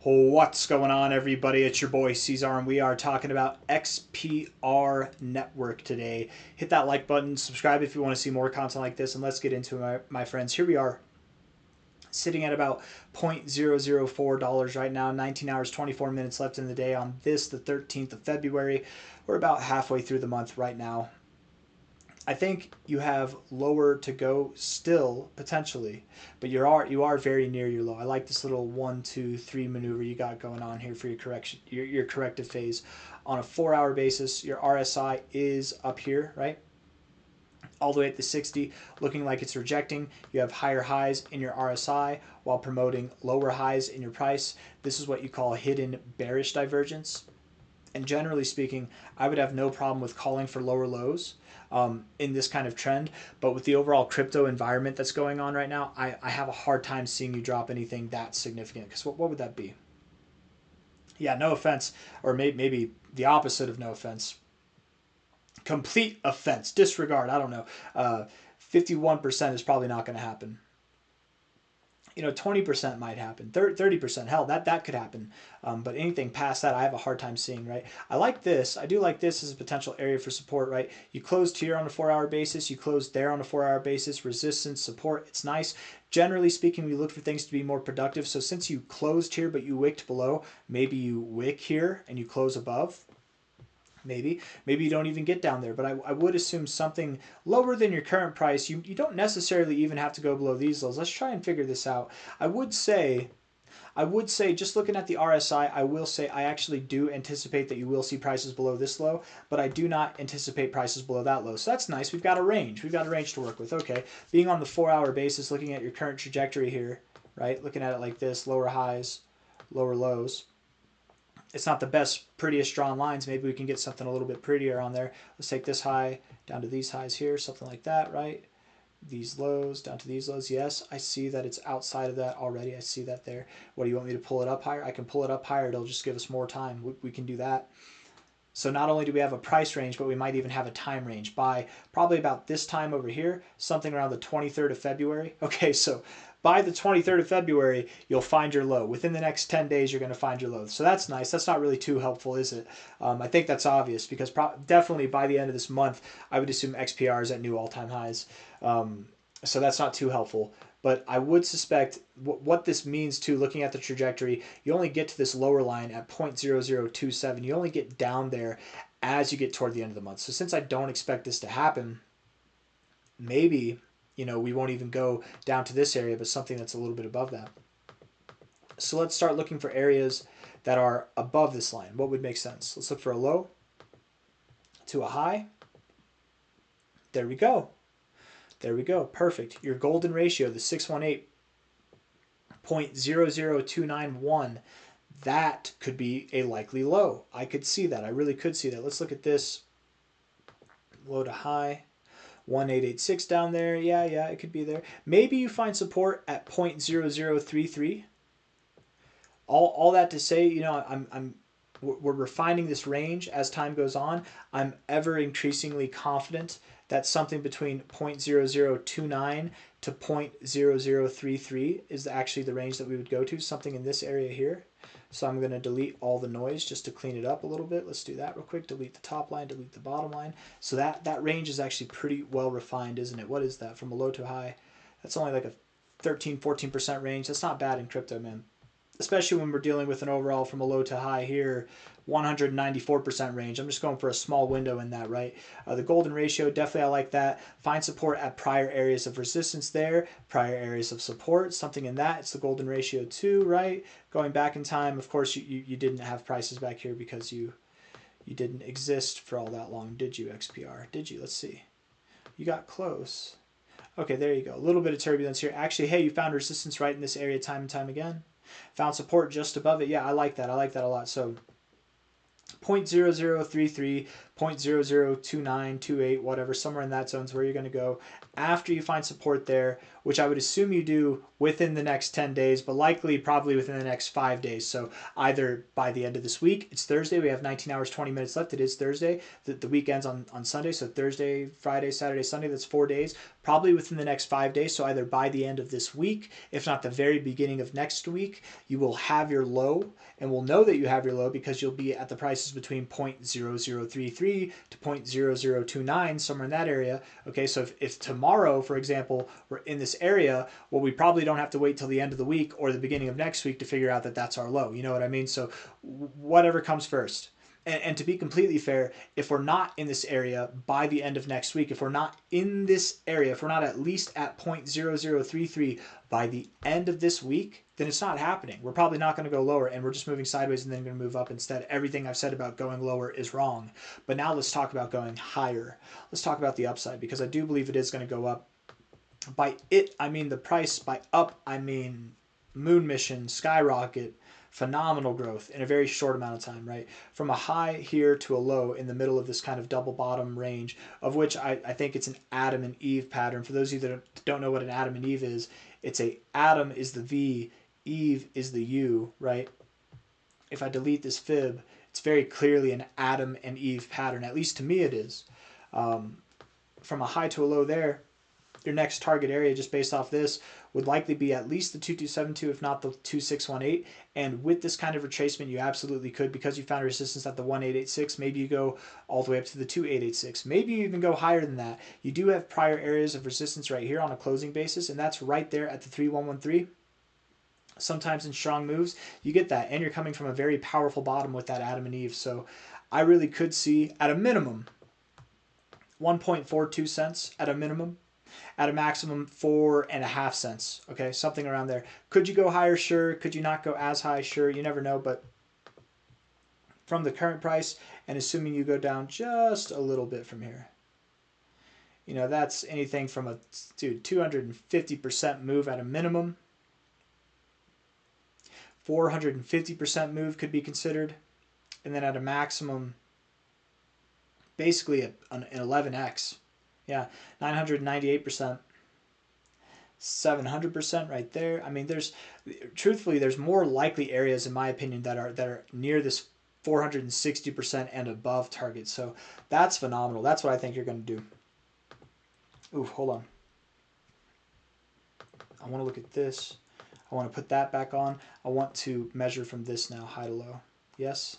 What's going on, everybody? It's your boy C-Zar, and we are talking about XPR network today. Hit that like button, subscribe if you want to see more content like this, and let's get into it, my friends. Here we are, sitting at about $0.004 right now, 19 hours, 24 minutes left in the day on this, the 13th of February. We're about halfway through the month right now. I think you have lower to go still potentially, but you are very near your low. I like this little 1, 2, 3 maneuver you got going on here for your correction, your corrective phase. On a 4-hour basis, your RSI is up here, right? All the way at the 60, looking like it's rejecting. You have higher highs in your RSI while promoting lower highs in your price. This is what you call hidden bearish divergence. And generally speaking, I would have no problem with calling for lower lows in this kind of trend. But with the overall crypto environment that's going on right now, I have a hard time seeing you drop anything that significant. Because what would that be? Yeah, no offense. Or maybe the opposite of no offense. Complete offense. Disregard. I don't know. 51% is probably not going to happen. 20% might happen, 30%, hell, that could happen. But anything past that, I have a hard time seeing, right? I like this. I do like this as a potential area for support, right? You closed here on a 4-hour basis. You closed there on a 4-hour basis. Resistance, support, it's nice. Generally speaking, we look for things to be more productive. So since you closed here, but you wicked below, maybe you wick here and you close above. Maybe you don't even get down there, but I would assume something lower than your current price. You don't necessarily even have to go below these lows. Let's try and figure this out. I would say just looking at the RSI, I will say I actually do anticipate that you will see prices below this low, but I do not anticipate prices below that low. So that's nice. We've got a range. We've got a range to work with. Okay, being on the 4-hour basis, looking at your current trajectory here, right? Looking at it like this, lower highs, lower lows. It's not the best, prettiest drawn lines. Maybe we can get something a little bit prettier on there. Let's take this high down to these highs here, something like that, right? These lows down to these lows. Yes, I see that it's outside of that already. I see that there. What do you want me to pull it up higher? I can pull it up higher. It'll just give us more time. We can do that. So not only do we have a price range, but we might even have a time range by probably about this time over here, something around the 23rd of February. Okay, so by the 23rd of February, you'll find your low. Within the next 10 days, you're going to find your low. So that's nice. That's not really too helpful, is it? I think that's obvious because definitely by the end of this month, I would assume XPR is at new all-time highs. So that's not too helpful. But I would suspect what this means too, looking at the trajectory, you only get to this lower line at 0.0027. You only get down there as you get toward the end of the month. So since I don't expect this to happen, maybe we won't even go down to this area, but something that's a little bit above that. So let's start looking for areas that are above this line. What would make sense? Let's look for a low to a high. There we go. There we go. Perfect. Your golden ratio, the 618.00291, that could be a likely low. I could see that. I really could see that. Let's look at this low to high. 1886 down there. Yeah, it could be there. Maybe you find support at 0.0033. All that to say, we're refining this range as time goes on. I'm ever increasingly confident that something between 0.0029 to 0.0033 is actually the range that we would go to, something in this area here. So I'm going to delete all the noise just to clean it up a little bit. Let's do that real quick. Delete the top line, delete the bottom line. So that range is actually pretty well refined, isn't it? What is that? From a low to a high? That's only like a 13-14% range. That's not bad in crypto, man. Especially when we're dealing with an overall from a low to high here, 194% range. I'm just going for a small window in that, right? The golden ratio, definitely I like that. Find support at prior areas of resistance there, prior areas of support, something in that. It's the golden ratio too, right? Going back in time, of course, you didn't have prices back here because you didn't exist for all that long, did you, XPR? Did you? Let's see. You got close. Okay, there you go. A little bit of turbulence here. Actually, hey, you found resistance right in this area time and time again. Found support just above it. Yeah, I like that. I like that a lot. So 0.0033, 0.002928, whatever, somewhere in that zone is where you're going to go after you find support there, which I would assume you do within the next 10 days, but likely probably within the next 5 days. So either by the end of this week, it's Thursday, we have 19 hours, 20 minutes left. It is Thursday. The week ends on Sunday. So Thursday, Friday, Saturday, Sunday, that's 4 days. Probably within the next 5 days. So either by the end of this week, if not the very beginning of next week, you will have your low, and we'll know that you have your low because you'll be at the prices between 0.0033 to 0.0029, somewhere in that area. Okay, so if tomorrow, for example, we're in this area, well, we probably don't have to wait till the end of the week or the beginning of next week to figure out that that's our low. You know what I mean? So whatever comes first. And to be completely fair, if we're not in this area by the end of next week, if we're not in this area, if we're not at least at 0.0033 by the end of this week, then it's not happening. We're probably not going to go lower, and we're just moving sideways and then going to move up instead. Everything I've said about going lower is wrong. But now let's talk about going higher. Let's talk about the upside, because I do believe it is going to go up. By it, I mean the price. By up, I mean moon mission, skyrocket, phenomenal growth in a very short amount of time, right? From a high here to a low in the middle of this kind of double bottom range, of which I think it's an Adam and Eve pattern. For those of you that don't know what an Adam and Eve is, it's a Adam is the V, Eve is the U, right? If I delete this fib, it's very clearly an Adam and Eve pattern. At least to me it is. From a high to a low there, your next target area, just based off this, would likely be at least the 2272, if not the 2618. And with this kind of retracement, you absolutely could, because you found resistance at the 1886. Maybe you go all the way up to the 2886. Maybe you even go higher than that. You do have prior areas of resistance right here on a closing basis, and that's right there at the 3113. Sometimes in strong moves, you get that, and you're coming from a very powerful bottom with that Adam and Eve. So I really could see, at a minimum, 1.42 cents at a minimum. At a maximum, 4.5 cents. Okay, something around there. Could you go higher? Sure. Could you not go as high? Sure. You never know. But from the current price, and assuming you go down just a little bit from here, you know, that's anything from a 250% move at a minimum. 450% move could be considered, and then at a maximum, basically an 11x. Yeah, 998%, 700% right there. I mean, truthfully, there's more likely areas, in my opinion, that are near this 460% and above target. So that's phenomenal. That's what I think you're going to do. Ooh, hold on. I want to look at this. I want to put that back on. I want to measure from this now, high to low. Yes?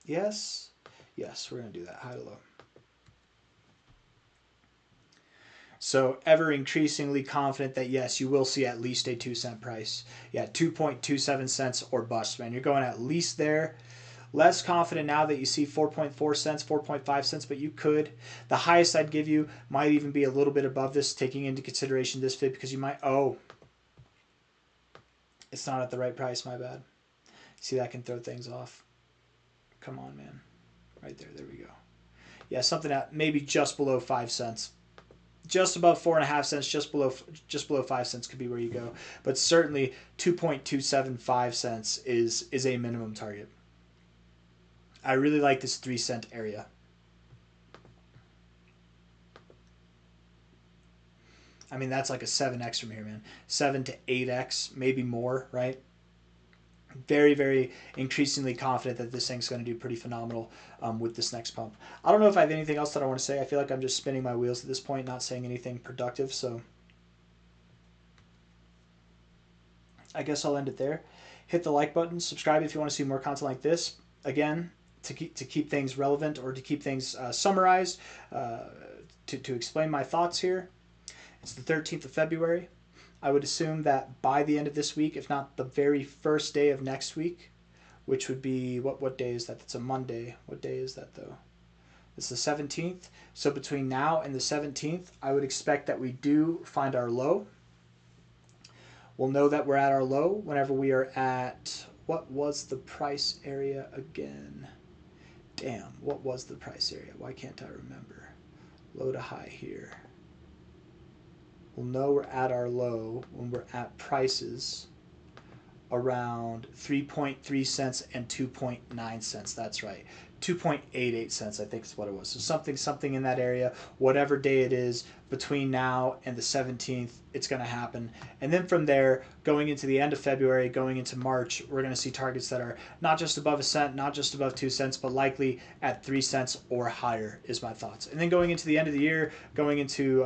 Yes? Yes, we're going to do that, high to low. So ever increasingly confident that, yes, you will see at least a 2-cent price. Yeah, 2.27 cents or bust, man. You're going at least there. Less confident now that you see 4.4 cents, 4.5 cents, but you could. The highest I'd give you might even be a little bit above this, taking into consideration this fib, because you might, oh, it's not at the right price, my bad. See, that can throw things off. Come on, man. Right there, there we go. Yeah, something at maybe just below 5 cents. Just above 4.5 cents, just below 5 cents could be where you go. But certainly 2.275 cents is a minimum target. I really like this 3-cent area. I mean, that's like a 7x from here, man. 7 to 8x, maybe more, right? Very, very increasingly confident that this thing's going to do pretty phenomenal with this next pump. I don't know if I have anything else that I want to say. I feel like I'm just spinning my wheels at this point, not saying anything productive. So I guess I'll end it there. Hit the like button. Subscribe if you want to see more content like this. Again, to keep things relevant, or to keep things summarized, to explain my thoughts here. It's the 13th of February. I would assume that by the end of this week, if not the very first day of next week, which would be, what day is that? That's a Monday. What day is that, though? It's the 17th. So between now and the 17th, I would expect that we do find our low. We'll know that we're at our low whenever we are at, what was the price area again? Damn, what was the price area? Why can't I remember? Low to high here. We'll know we're at our low when we're at prices around 3.3 cents and 2.9 cents. That's right. 2.88 cents, I think is what it was. So something in that area, whatever day it is between now and the 17th, it's going to happen. And then from there, going into the end of February, going into March, we're going to see targets that are not just above a cent, not just above 2 cents, but likely at 3 cents or higher is my thoughts. And then going into the end of the year, going into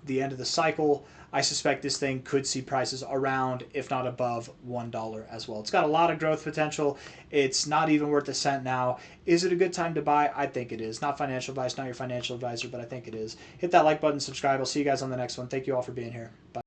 the end of the cycle, I suspect this thing could see prices around, if not above, $1 as well. It's got a lot of growth potential. It's not even worth a cent now. Is it a good time to buy? I think it is. Not financial advice, not your financial advisor, but I think it is. Hit that like button, subscribe. I'll see you guys on the next one. Thank you all for being here. Bye.